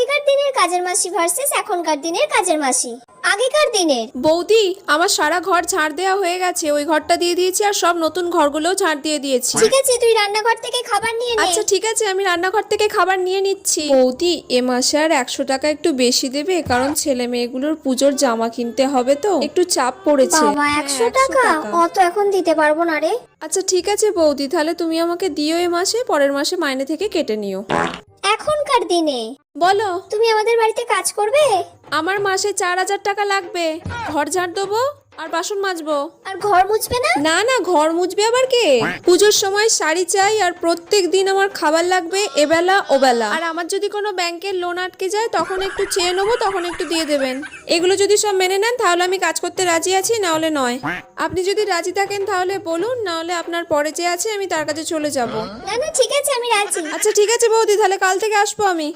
আগেকার দিনের কাজের মাসি ভার্সেস এখনকার দিনের কাজের মাসি। আগেকার দিনের বৌদি, আমার সারা ঘর ঝাড় দেওয়া হয়ে গেছে, ওই ঘরটা দিয়ে দিয়েছি আর সব নতুন ঘরগুলোও ঝাড় দিয়ে দিয়েছি। ঠিক আছে, তুই রান্নাঘর থেকে খাবার নিয়ে নে। আচ্ছা ঠিক আছে, আমি রান্নাঘর থেকে খাবার নিয়ে নিচ্ছি। বৌদি, এ মাসে আর 100 টাকা একটু বেশি দেবে, কারণ ছেলে মেয়েগুলোর পুজোর জামা কিনতে হবে তো, একটু চাপ পড়েছে। বাবা, 100 টাকা? অত এখন দিতে পারবো না রে। আচ্ছা ঠিক আছে বৌদি, তাহলে তুমি আমাকে দিও এ মাসে, পরের মাসে মাইনে থেকে কেটে নিও। এখনকার দিনে বলো। তুমি আমাদের বাড়িতে কাজ করবে? আমার মাসে 4000 টাকা লাগবে। ঘর ঝাড় দেবো আর বাসন মাজবো। আর ঘর মুছবে না? না না, ঘর মুছবে আবার কে? পুজোর সময় শাড়ি চাই আর প্রত্যেক দিন আমার খাবার লাগবে এবেলা ওবেলা। আর আমার যদি কোনো ব্যাংকের লোন আটকে যায় তখন একটু চেয়ে নেবো, তখন একটু দিয়ে দেবেন। এগুলো যদি সব মেনে নেন তাহলে আমি কাজ করতে রাজি আছি, না হলে নয়। আপনি যদি রাজি থাকেন তাহলে বলুন, না হলে আপনার পরে যে আছে আমি তার কাছে চলে যাব। না না, ঠিক আছে, আমি রাজি। আচ্ছা ঠিক আছে বৌদি, তাহলে কাল থেকে আসবো আমি।